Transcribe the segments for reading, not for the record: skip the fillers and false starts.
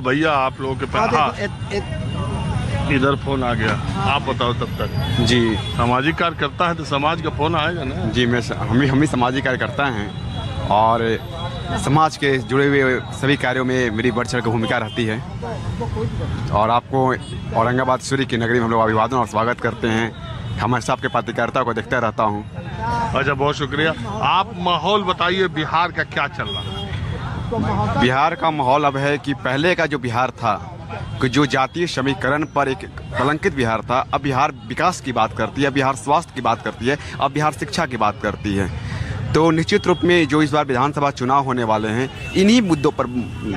भैया आप लोगों के पास इधर फोन आ गया, आप बताओ तब तक। जी, सामाजिक कार्यकर्ता है तो समाज का फोन आएगा ना। जी हम ही सामाजिक कार्यकर्ता हैं और समाज के जुड़े हुए सभी कार्यों में मेरी बढ़ चढ़ कर भूमिका रहती है। और आपको औरंगाबाद सूर्य की नगरी में हम लोग अभिवादन और स्वागत करते हैं। हमेशा आपके पत्रकारिता को देखता रहता हूँ। अच्छा, बहुत शुक्रिया। आप माहौल बताइए, बिहार का क्या चल रहा है? बिहार का माहौल अब है कि पहले का जो बिहार था कि जो जातीय समीकरण पर एक कलंकित बिहार था, अब बिहार विकास की बात करती है, बिहार स्वास्थ्य की बात करती है, अब बिहार शिक्षा की बात करती है। तो निश्चित रूप में जो इस बार विधानसभा चुनाव होने वाले हैं, इन्हीं मुद्दों पर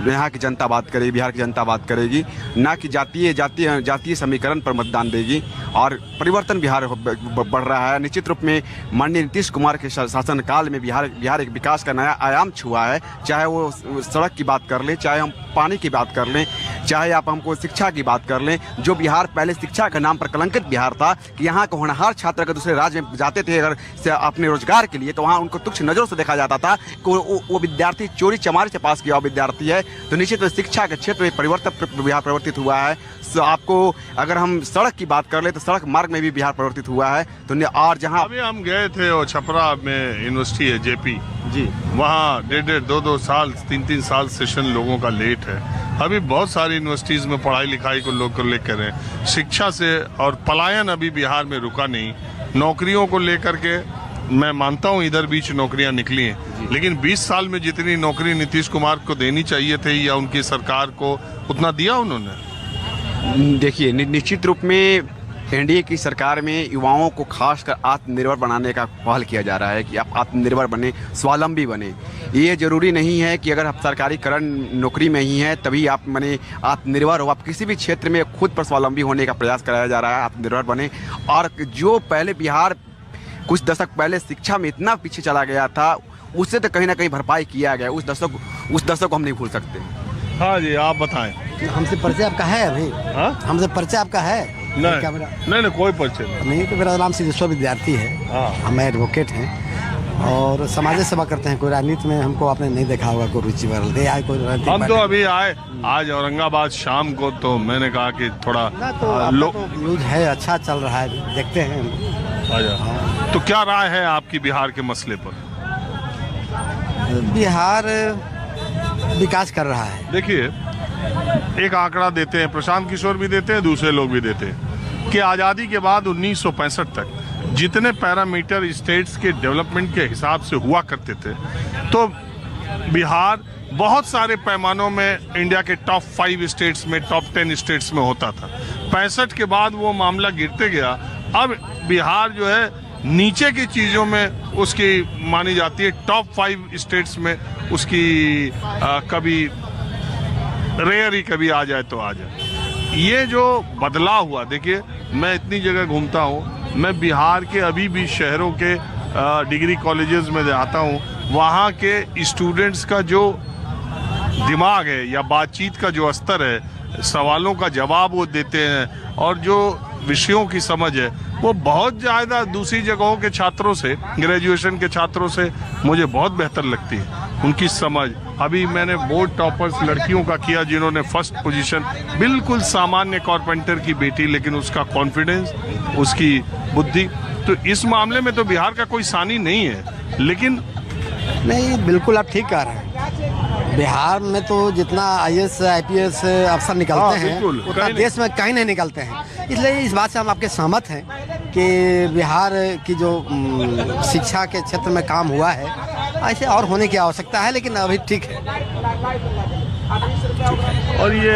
यहाँ की जनता बात करेगी, बिहार की जनता बात करेगी, ना कि जातीय समीकरण पर मतदान देगी। और परिवर्तन बिहार बढ़ रहा है। निश्चित रूप में माननीय नीतीश कुमार के शासनकाल में बिहार एक विकास का नया आयाम छुआ है। चाहे वो सड़क की बात कर लें, चाहे हम पानी की बात कर लें, चाहे आप हमको शिक्षा की बात कर लें। जो बिहार पहले शिक्षा के नाम पर कलंकित बिहार था कि यहाँ के होनहार छात्र अगर दूसरे राज्य में जाते थे अगर से अपने रोजगार के लिए, तो वहाँ उनको तुच्छ नज़रों से देखा जाता था कि वो विद्यार्थी चोरी चमारी से पास किया हुआ विद्यार्थी है। तो निश्चित शिक्षा के क्षेत्र में परिवर्तन बिहार परिवर्तित हुआ है। आपको अगर हम सड़क की बात कर ले तो सड़क मार्ग में भी बिहार परिवर्तित हुआ है। तो और जहाँ अभी हम गए थे और छपरा में यूनिवर्सिटी है जेपी जी, वहाँ 1.5-2 साल 3 साल सेशन लोगों का लेट है। अभी बहुत सारी यूनिवर्सिटीज में पढ़ाई लिखाई को लोग लेकर हैं। शिक्षा से और पलायन अभी बिहार में रुका नहीं। नौकरियों को लेकर के मैं मानता हूँ इधर बीच नौकरियां निकली हैं, लेकिन 20 साल में जितनी नौकरी नीतीश कुमार को देनी चाहिए थी या उनकी सरकार को, उतना दिया उन्होंने? देखिए, निश्चित रूप में एनडीए की सरकार में युवाओं को खासकर आत्मनिर्भर बनाने का पहल किया जा रहा है कि आप आत्मनिर्भर बने, स्वावलंबी बने। ये जरूरी नहीं है कि अगर आप सरकारीकरण नौकरी में ही हैं तभी आप बने आत्मनिर्भर हो। आप किसी भी क्षेत्र में खुद पर स्वावलंबी होने का प्रयास कराया जा रहा है, आत्मनिर्भर बने। और जो पहले बिहार कुछ दशक पहले शिक्षा में इतना पीछे चला गया था, उससे तो कहीं ना कहीं भरपाई किया गया। उस दशक को हम नहीं भूल सकते। हाँ जी, आप बताएं। हमसे परिचय आपका है? अभी हमसे परिचय आपका है? नहीं, कोई परिचय नहीं। तो मेरा नाम सिद्धेश्वर विद्यार्थी है। हम एडवोकेट हैं और समाज सेवा करते हैं। कोई राजनीति में हमको आपने नहीं देखा होगा, कोई रुचि आए कोई। हम तो अभी आए आज औरंगाबाद शाम को, तो मैंने कहा कि थोड़ा न्यूज है, अच्छा चल रहा है, देखते हैं। तो क्या राय है आपकी बिहार के मसले पर? बिहार विकास कर रहा है। देखिए, एक आंकड़ा देते हैं, प्रशांत किशोर भी देते हैं, दूसरे लोग भी देते हैं कि आज़ादी के बाद 1965 तक जितने पैरामीटर स्टेट्स के डेवलपमेंट के हिसाब से हुआ करते थे, तो बिहार बहुत सारे पैमानों में इंडिया के टॉप 5 स्टेट्स में, टॉप 10 स्टेट्स में होता था। 65 के बाद वो मामला गिरते गया। अब बिहार जो है नीचे की चीज़ों में उसकी मानी जाती है, टॉप 5 स्टेट्स में उसकी कभी रेयर ही कभी आ जाए तो आ जाए। ये जो बदलाव हुआ, देखिए मैं इतनी जगह घूमता हूँ, मैं बिहार के अभी भी शहरों के डिग्री कॉलेजेस में आता हूँ, वहाँ के स्टूडेंट्स का जो दिमाग है या बातचीत का जो स्तर है, सवालों का जवाब वो देते हैं और जो विषयों की समझ है वो बहुत ज़्यादा दूसरी जगहों के छात्रों से, ग्रेजुएशन के छात्रों से मुझे बहुत बेहतर लगती है उनकी समझ। अभी मैंने बोर्ड टॉपर्स लड़कियों का किया जिन्होंने फर्स्ट पोजीशन, बिल्कुल सामान्य कारपेंटर की बेटी, लेकिन उसका कॉन्फिडेंस, उसकी बुद्धि। तो इस मामले में तो बिहार का कोई सानी नहीं है। लेकिन नहीं, बिल्कुल आप ठीक कह रहे हैं। बिहार में तो जितना IAS IPS अफसर निकलते हैं उतना देश में कहीं नहीं निकलते हैं। इसलिए इस बात से हम आपके सहमत हैं कि बिहार की जो शिक्षा के क्षेत्र में काम हुआ है, ऐसे और होने की आवश्यकता है, लेकिन अभी ठीक है। और ये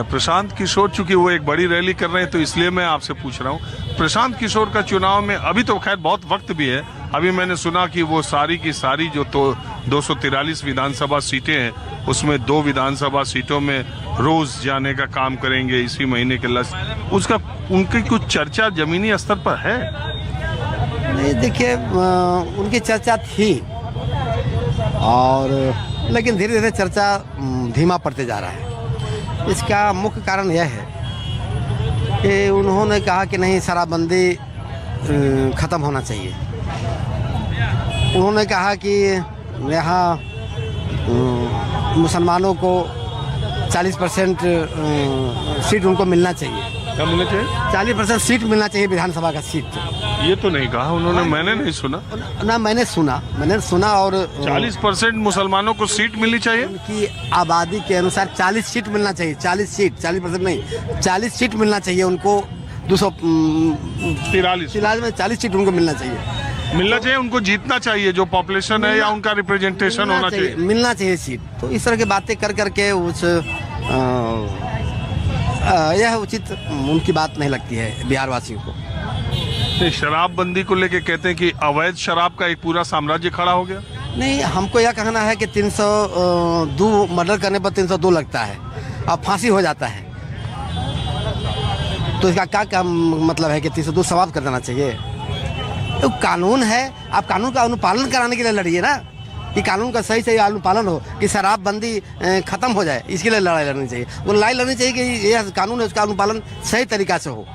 प्रशांत किशोर, चूंकि वो एक बड़ी रैली कर रहे हैं तो इसलिए मैं आपसे पूछ रहा हूँ, प्रशांत किशोर का चुनाव में अभी तो खैर बहुत वक्त भी है। अभी मैंने सुना कि वो सारी की सारी जो तो 243 विधानसभा सीटें हैं, उसमें 2 विधानसभा सीटों में रोज जाने का काम करेंगे इसी महीने के लास्ट। उसका उनकी कुछ चर्चा जमीनी स्तर पर है? नहीं, देखिए उनकी चर्चा थी और लेकिन धीरे धीरे चर्चा धीमा पड़ते जा रहा है। इसका मुख्य कारण यह है कि उन्होंने कहा कि नहीं, शराबबंदी ख़त्म होना चाहिए। उन्होंने कहा कि यहाँ मुसलमानों को 40% सीट उनको मिलना चाहिए। क्या मिलना चाहिए? 40% सीट मिलना चाहिए विधानसभा का सीट। ये तो नहीं कहा उन्होंने, मैंने नहीं सुना। ना मैंने सुना और 40% मुसलमानों को सीट मिलनी चाहिए। उनकी आबादी के अनुसार 40 सीट मिलना चाहिए। 40 सीट, 40% नहीं, 40 सीट मिलना चाहिए उनको। 243 में 40 सीट उनको मिलना चाहिए उनको जीतना चाहिए। जो पॉपुलेशन है या उनका रिप्रेजेंटेशन होना चाहिए, मिलना चाहिए सीट। तो इस तरह की बातें कर करके उस यह उचित उनकी बात नहीं लगती है बिहार वासियों को। शराबबंदी को लेके कहते हैं कि अवैध शराब का एक पूरा साम्राज्य खड़ा हो गया। नहीं, हमको यह कहना है कि 302 मर्डर करने पर 302 लगता है और फांसी हो जाता है। तो इसका क्या मतलब है कि 302 समाप्त कर देना चाहिए? तो कानून है, आप कानून का अनुपालन कराने के लिए लड़िए ना, कि कानून का सही अनुपालन हो, कि शराबबंदी खत्म हो जाए। इसके लिए लड़ाई लड़नी चाहिए। वो लड़ाई लड़नी चाहिए कि यह कानून है उसका अनुपालन सही तरीका से हो,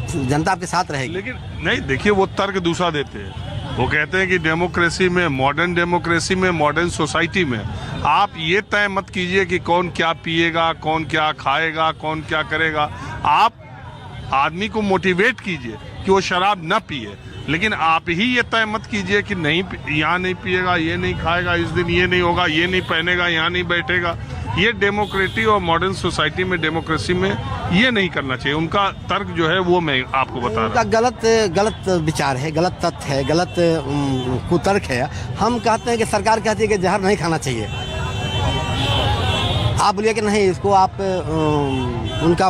जनता आपके साथ रहेगी। लेकिन नहीं, देखिए वो तर्क दूसरा देते हैं। वो कहते हैं कि डेमोक्रेसी में, मॉडर्न सोसाइटी में आप ये तय मत कीजिए कि कौन क्या पिएगा, कौन क्या खाएगा, कौन क्या करेगा। आप आदमी को मोटिवेट कीजिए कि वो शराब न पिए, लेकिन आप ही ये तय मत कीजिए कि नहीं, यहाँ नहीं पिएगा, ये नहीं खाएगा, इस दिन ये नहीं होगा, ये नहीं पहनेगा, यहाँ नहीं बैठेगा। ये डेमोक्रेटिक और मॉडर्न सोसाइटी में, डेमोक्रेसी में ये नहीं करना चाहिए। उनका तर्क जो है वो मैं आपको बता रहा हूँ। गलत विचार है, गलत तथ्य है, गलत कुतर्क है। हम कहते हैं कि सरकार कहती है कि जहर नहीं खाना चाहिए। आप बोलिए कि नहीं, इसको आप उनका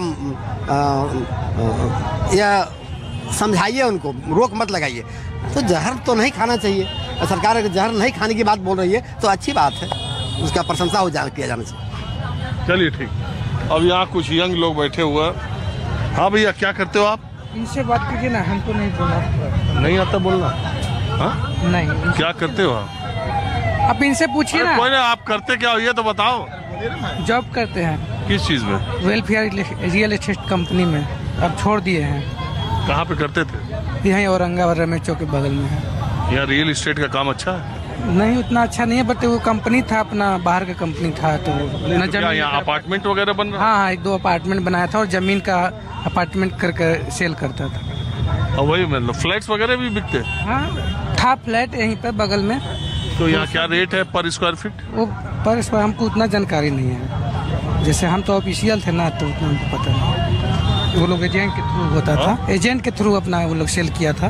या समझाइए, उनको रोक मत लगाइए। तो जहर तो नहीं खाना चाहिए। सरकार अगर जहर नहीं खाने की बात बोल रही है तो अच्छी बात है, उसका प्रशंसा किया जाना चाहिए। चलिए ठीक। अब यहाँ कुछ यंग लोग बैठे हुए हैं। हाँ भैया, क्या करते हो आप? इनसे बात कीजिए ना, हमको नहीं बोलना। नहीं आता बोलना? हाँ, नहीं। क्या करते हो आप इनसे पूछिए ना। कोई नहीं, आप करते क्या हो ये तो बताओ। जॉब करते हैं। किस चीज में? वेलफेयर रियल एस्टेट कंपनी में। अब छोड़ दिए हैं। कहाँ पे करते थे? यहाँ औरंगाबाद रमेश चौक के बगल में है। यहाँ रियल एस्टेट का काम अच्छा है? नहीं, उतना अच्छा नहीं है, बट वो कंपनी था अपना, बाहर का कंपनी था। तो यहाँ अपार्टमेंट वगैरह बन रहा? हाँ, 1-2 अपार्टमेंट बनाया था और जमीन का अपार्टमेंट कर सेल करता था। और वही मतलब फ्लैट्स वगैरह भी बिकते? हाँ, था फ्लैट यहीं पर बगल में। तो यहाँ क्या रेट है पर स्क्वायर फीट? वो पर स्क्वायर हमको उतना जानकारी नहीं है। जैसे हम तो ऑफिशियल थे ना, तो उतना हमको पता नहीं। वो लोग एजेंट के थ्रू होता था, एजेंट के थ्रू अपना वो लोग सेल किया था।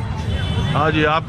हाँ जी, आप